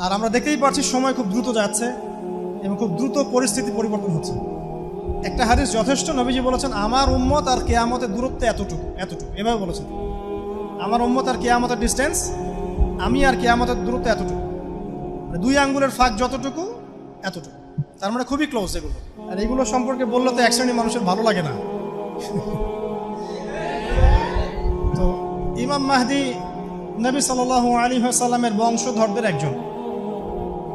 আর আমরা দেখতেই পাচ্ছি সময় খুব দ্রুত যাচ্ছে এবং খুব দ্রুত পরিস্থিতি পরিবর্তন হচ্ছে। একটা হাদিস যথেষ্ট, নবীজি বলেছেন আমার উম্মত আর কিয়ামতের দূরত্ব এতটুকু এতটুকু, এভাবে বলেছেন, আমার উম্মত আর কিয়ামতের ডিস্টেন্স, আমি আর কিয়ামতের দূরত্ব এতটুকু, মানে 2 আঙ্গুলের ফাঁক যতটুকু এতটুকু, তার মানে খুবই ক্লোজ এগুলো। আর এগুলো সম্পর্কে বললে তো এক শ্রেণী মানুষের ভালো লাগে না। তো ইমাম মাহদি নবী সাল্লাল্লাহু আলাইহি ওয়াসাল্লামের বংশধরদের একজন।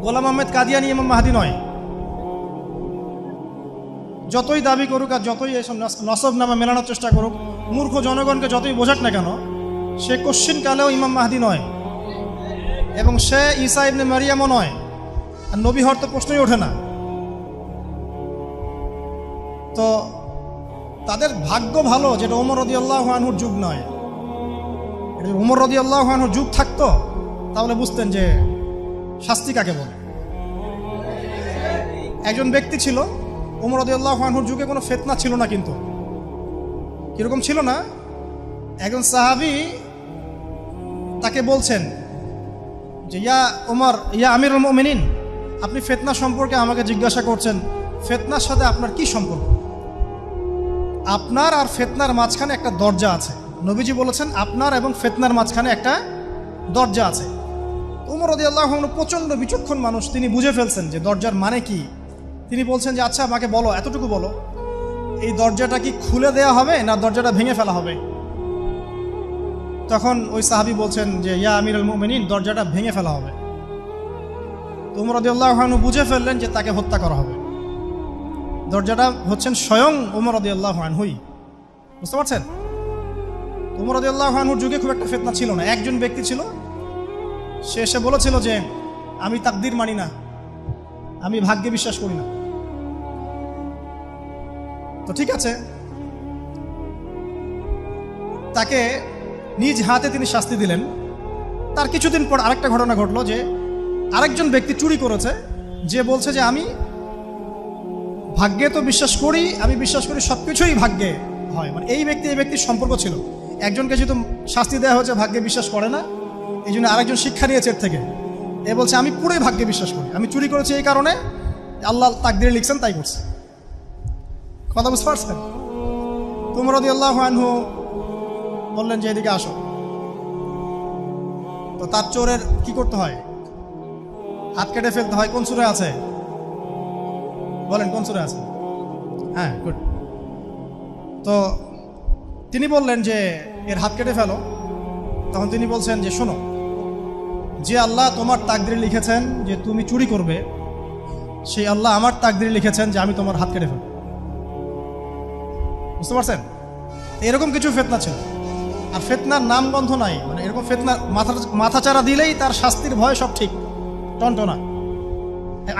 গোলাম আহমেদ কাদিয়ানী ইমাম মাহদি নয়। যতই দাবি করুক আর যতই এসব নসব নামে মেলানোর চেষ্টা করুক, মূর্খ জনগণকে যতই বোঝাক না কেন, সে কোশ্চিনকালেও ইমাম মাহদি নয় এবং সে ঈসা ইবনে মারিয়ামও নয়। আর নবী হওয়ার তো প্রশ্নই ওঠে না। তো তাদের ভাগ্য ভালো যেটা ওমর রাদিয়াল্লাহু আনহুর যুগ নয়। এটা যদি ওমর রাদিয়াল্লাহু আনহুর যুগ থাকতো তাহলে বুঝতেন যে শাস্তি কাকে বলে। একজন ব্যক্তি ছিল, ওমর রাদিয়াল্লাহু আনহুর যুগে কোনো ফিতনা ছিল না, কিন্তু কিরকম ছিল না, একজন সাহাবী তাকে বলছেন যে ইয়া ওমর, ইয়া আমিরুল মুমিনিন, আপনি ফিতনা সম্পর্কে আমাকে জিজ্ঞাসা করছেন, ফিতনার সাথে আপনার কি সম্পর্ক? আপনার আর ফিতনার মাঝখানে একটা দরজা আছে। নবীজি বলেছেন আপনার এবং ফিতনার মাঝখানে একটা দরজা আছে। ওমর রাদিয়াল্লাহু আনহু প্রচণ্ড বিচক্ষণ মানুষ, তিনি বুঝে ফেলছেন যে দরজার মানে কি। তিনি বলছেন যে আচ্ছা আমাকে বলো, এতটুকু বলো, এই দরজাটা কি খুলে দেয়া হবে না দরজাটা ভেঙে ফেলা হবে? তখন ওই সাহাবী বলছেন যে ইয়া আমিরুল মুমিনিন, দরজাটা ভেঙে ফেলা হবে। তো ওমর রাদিয়াল্লাহু আনহু বুঝে ফেললেন যে তাকে হত্যা করা হবে। দরজাটা হচ্ছেন স্বয়ং ওমর রাদিয়াল্লাহু আনহুই, বুঝতে পারছেন? ওমর রাদিয়াল্লাহু আনহুর যুগে খুব একটা ফিতনা ছিল না। একজন ব্যক্তি ছিল, সে এসে বলেছিল যে আমি তাকদীর মানি না, আমি ভাগ্যে বিশ্বাস করি না। তো ঠিক আছে, তাকে নিজ হাতে তিনি শাস্তি দিলেন। তার কিছুদিন পর আরেকটা ঘটনা ঘটলো যে আরেকজন ব্যক্তি চুরি করেছে, যে বলছে যে আমি ভাগ্যে তো বিশ্বাস করি, আমি বিশ্বাস করি সব কিছুই ভাগ্যে হয়। মানে এই ব্যক্তির সম্পর্ক ছিল। একজনকে যেহেতু শাস্তি দেওয়া হয়েছে ভাগ্যে বিশ্বাস করে না, এই জন্য আরেকজন শিক্ষা নিয়েছে এর থেকে। এ বলছে আমি পুরোই ভাগ্যে বিশ্বাস করি, আমি চুরি করেছি এই কারণে, আল্লাহ তাকদীরে লিখছেন তাই করছে। কথা বুঝতে পারছেন? ওমর রাদিয়াল্লাহু আনহু বললেন যে এদিকে আসো। তো তার চোরের কি করতে হয়? হাত কেটে ফেলতে হয়। কোন সূরা আছে বলেন, কোন সূরা আছে? হ্যাঁ, গুড। তো তিনি বললেন যে এর হাত কেটে ফেলো। তখন তিনি বলছেন যে শোনো, যে আল্লাহ তোমার তাকদীরে লিখেছেন যে তুমি চুরি করবে, সেই আল্লাহ আমার তাকদীরে লিখেছেন যে আমি তোমার হাত কেটে ফেলব। বুঝতে পারছেন? এরকম কিছু ফিতনা ছিল। আর ফিতনার নাম গন্ধ নাই, মানে এরকম ফিতনা মাথাচাড়া দিলেই তার শাস্তির ভয় সব ঠিক, টনটনা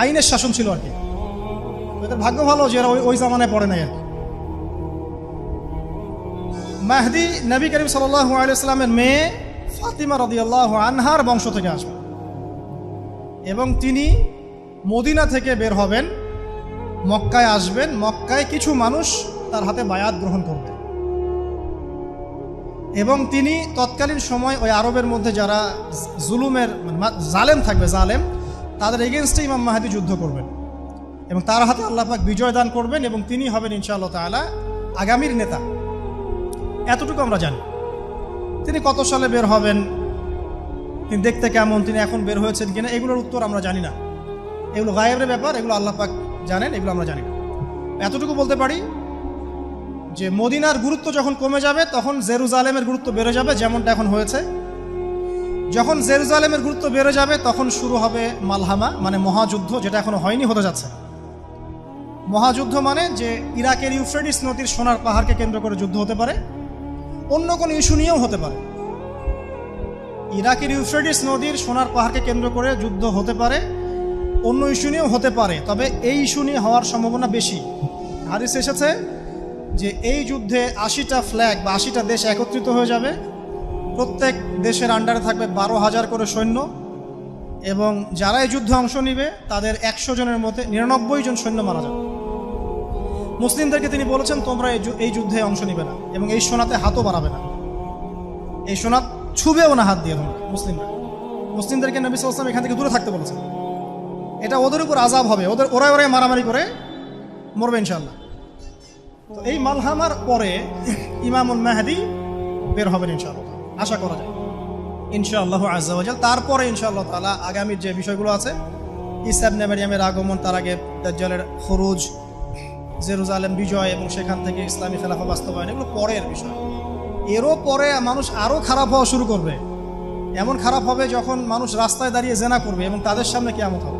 আইনের শাসন ছিল আর কি। এদের ভাগ্য ভালো যে এরা ওই জামানায় পড়ে নাই আর কি। মাহদি নবী করিম সাল্লাল্লাহু আলাইহি ওয়াসাল্লামের মেয়ে ফাতিমা রাদিয়াল্লাহু আনহার বংশ থেকে আসবেন এবং তিনি মদিনা থেকে বের হবেন, মক্কায় আসবেন। মক্কায় কিছু মানুষ তার হাতে বায়াত গ্রহণ করবে এবং তিনি তৎকালীন সময় ওই আরবের মধ্যে যারা জুলুমের জালেম থাকবে, জালেম, তাদের এগেনস্টে ইমাম মাহদি যুদ্ধ করবেন এবং তার হাতে আল্লাহ পাক বিজয় দান করবেন এবং তিনি হবেন ইনশাআল্লাহ তাআলা আগামীর নেতা। এতটুকু আমরা জানি। তিনি কত সালে বের হবেন, তিনি দেখতে কেমন, তিনি এখন বের হয়েছেন কিনা, এগুলোর উত্তর আমরা জানি না। এগুলো গায়েবের ব্যাপার, এগুলো আল্লাহ পাক জানেন, এগুলো আমরা জানি না। এতটুকু বলতে পারি যে মদিনার গুরুত্ব যখন কমে যাবে তখন জেরুজালেমের গুরুত্ব বেড়ে যাবে, যেমনটা এখন হয়েছে। যখন জেরুজালেমের গুরুত্ব বেড়ে যাবে তখন শুরু হবে মালহামা, মানে মহাযুদ্ধ, যেটা এখনো হয়নি, হতে যাচ্ছে। মহাযুদ্ধ মানে যে ইরাকের ইউফ্রেটিস নদীর সোনার পাহাড়কে কেন্দ্র করে যুদ্ধ হতে পারে, অন্য কোনো ইস্যু নিয়েও হতে পারে। ইরাকের ইউফ্রেটিস নদীর সোনার পাহাড়কে কেন্দ্র করে যুদ্ধ হতে পারে, অন্য ইস্যু নিয়েও হতে পারে, তবে এই ইস্যু নিয়ে হওয়ার সম্ভাবনা বেশি। হাদিস এসেছে যে এই যুদ্ধে 80টা ফ্ল্যাগ বা 80টা দেশ একত্রিত হয়ে যাবে, প্রত্যেক দেশের আন্ডারে থাকবে 12,000 করে সৈন্য এবং যারা এই যুদ্ধে অংশ নিবে তাদের 100 জনের মধ্যে 99 জন সৈন্য মারা যাবে। মুসলিমদেরকে তিনি বলেছেন তোমরা এই যুদ্ধে অংশ নিবে না এবং এই সোনাতে হাতও বাড়াবে না, এই সোনা ছুবেও না হাত দিয়ে তোমরা মুসলিমরা। মুসলিমদেরকে নবী সাল্লাল্লাহু আলাইহি ওয়াসাল্লাম এখান থেকে দূরে থাকতে বলেছেন। এটা ওদের উপর আযাব হবে, ওরাই মারামারি করে মরবে ইনশাআল্লাহ। তো এই মালহামার পরে ইমামুল মাহদি বের হবেন ইনশাআল্লাহ, আশা করা যায় ইনশাআল্লাহ আযজা ওয়া জাল। তারপরে ইনশাআল্লাহ তাআলা আগামীর যে বিষয়গুলো আছে, ঈসা ইবনে মারইয়ামের আগমন, তার আগে দাজ্জালের খুরুজ, জেরুজালেম বিজয় এবং সেখান থেকে ইসলামী খেলাফত বাস্তবায়ন, এগুলো পরের বিষয়। এরও পরে মানুষ আরও খারাপ হওয়া শুরু করবে। এমন খারাপ হবে যখন মানুষ রাস্তায় দাঁড়িয়ে জেনা করবে এবং তাদের সামনে কিয়ামত হবে।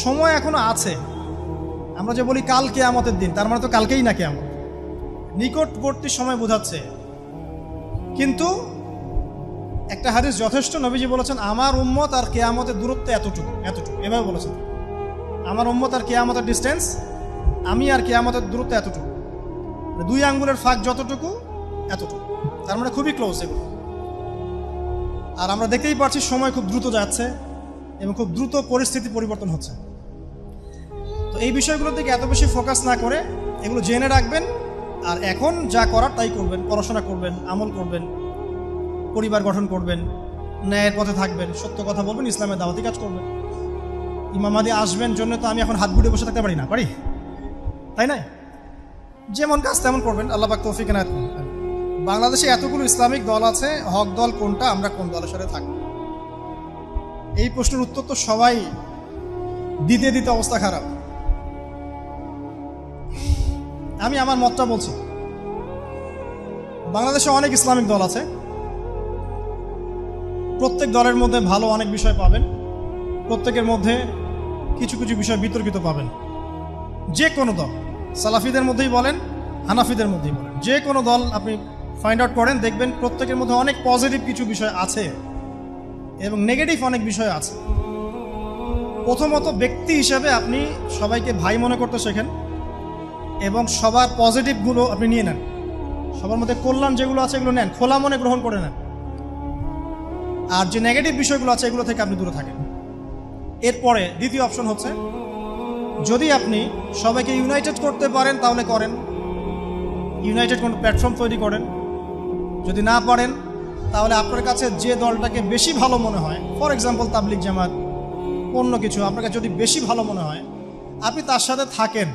সময় এখনো আছে। আমরা যে বলি কাল কিয়ামতের দিন, তার মানে তো কালকেই না কিয়ামত, নিকটবর্তী সময় বোঝাচ্ছে। কিন্তু একটা হাদিস যথেষ্ট, নবীজি বলেছেন আমার উম্মত আর কিয়ামতের দূরত্ব এতটুকু এতটুকু, এভাবে বলেছেন। আমার উম্মত আর কিয়ামতের ডিস্টেন্স, আমি আর কিয়ামতের দূরত্ব এতটুকু, 2 আঙ্গুলের ফাঁক যতটুকু এতটুকু, তার মানে খুবই ক্লোজ এগুলো। আর আমরা দেখতেই পাচ্ছি সময় খুব দ্রুত যাচ্ছে এবং খুব দ্রুত পরিস্থিতি পরিবর্তন হচ্ছে। তো এই বিষয়গুলোর দিকে এত বেশি ফোকাস না করে এগুলো জেনে রাখবেন, আর এখন যা করার তাই করবেন। পড়াশোনা করবেন, আমল করবেন, পরিবার গঠন করবেন, ন্যায়ের পথে থাকবেন, সত্য কথা বলবেন, ইসলামের দাওয়াতি কাজ করবেন। ইমাম মাহদী আসবেন জন্য তো আমি এখন হাত গুটিয়ে বসে থাকতে পারি না, পারি? তাই না? যেমন কাজ তেমন করবেন। আল্লাহ পাক তৌফিক এনায়েত করুন। বাংলাদেশে এতগুলো ইসলামিক দল আছে, হক দল কোনটা, আমরা কোন দলের সাথে থাকব? এই প্রশ্নের উত্তর তো সবাই দিতে দিতে অবস্থা খারাপ। আমি আমার মতটা বলছি। বাংলাদেশে অনেক ইসলামিক দল আছে, প্রত্যেক দলের মধ্যে ভালো অনেক বিষয় পাবেন, প্রত্যেকের মধ্যে কিছু কিছু বিষয় বিতর্কিত পাবেন। যে কোনো দল, সালাফিদের মধ্যেই বলেন, হানাফিদের মধ্যেই বলেন, যে কোনো দল আপনি ফাইন্ড আউট করেন, দেখবেন প্রত্যেকের মধ্যে অনেক পজিটিভ কিছু বিষয় আছে এবং নেগেটিভ অনেক বিষয় আছে। প্রথমত ব্যক্তি হিসেবে আপনি সবাইকে ভাই মনে করতে শেখেন এবং সবার পজিটিভগুলো আপনি নিয়ে নেন, সবার মধ্যে কল্যাণ যেগুলো আছে এগুলো নেন, খোলা মনে গ্রহণ করে নেন। আর যে নেগেটিভ বিষয়গুলো আছে এগুলো থেকে আপনি দূরে থাকেন। এরপরে দ্বিতীয় অপশন হচ্ছে, যদি আপনি সবাইকে ইউনাইটেড করতে পারেন তাহলে করেন, ইউনাইটেড কোনো প্ল্যাটফর্ম তৈরি করেন। যদি না পারেন তাহলে আপনার কাছে যে দলটাকে বেশি ভালো মনে হয়, ফর এক্সাম্পল তাবলিগ জামাত, অন্য কিছু আপনার কাছে যদি বেশি ভালো মনে হয়, আপনি তার সাথে থাকেন।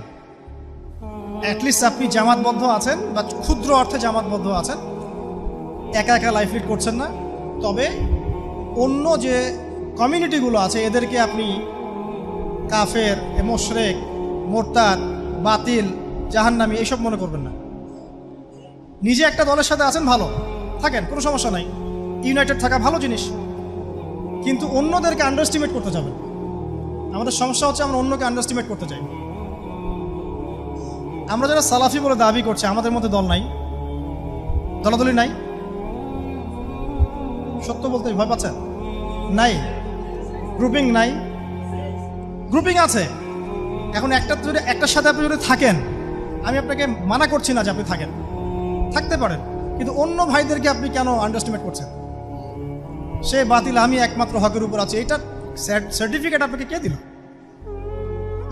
অ্যাটলিস্ট আপনি জামাতবদ্ধ আছেন বা ক্ষুদ্র অর্থে জামাতবদ্ধ আছেন, একা একা লাইফ লিড করছেন না। তবে অন্য যে কমিউনিটিগুলো আছে এদেরকে আপনি কাফের, মুশরিক, মুরতাদ, বাতিল, জাহান্নামী এইসব মনে করবেন না। নিজে একটা দলের সাথে আছেন, ভালো থাকেন, কোনো সমস্যা নাই, ইউনাইটেড থাকা ভালো জিনিস, কিন্তু অন্যদেরকে আন্ডারস্টিমেট করতে যাবেন। আমাদের সমস্যা হচ্ছে আমরা অন্যকে আন্ডারস্টিমেট করতে চাই। আমরা যারা সালাফি বলে দাবি করছে, আমাদের মধ্যে দল নাই, দলাদলি নাই, সত্য বলতে ভয় পাচ্ছেন? নাই। গ্রুপিং নাই? গ্রুপিং আছে। এখন একটার সাথে আপনি যদি থাকেন, আমি আপনাকে মানা করছি না যে আপনি থাকেন, থাকতে পারেন, কিন্তু অন্য ভাইদেরকে আপনি কেন আন্ডারস্টিমেট করছেন? সে বাতিল, আমি একমাত্র হকের উপর আছি, এইটা সার্টিফিকেট আপনাকে কে দিল?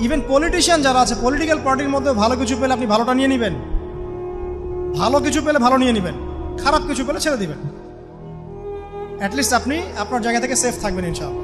ইভেন পলিটিশিয়ান যারা আছে, পলিটিক্যাল পার্টির মধ্যে ভালো কিছু পেলে আপনি ভালোটা নিয়ে নেবেন, ভালো কিছু পেলে ভালো নিয়ে নেবেন, খারাপ কিছু পেলে ছেড়ে দিবেন। অ্যাটলিস্ট আপনি আপনার জায়গা থেকে সেফ থাকবেন ইনশাআল্লাহ।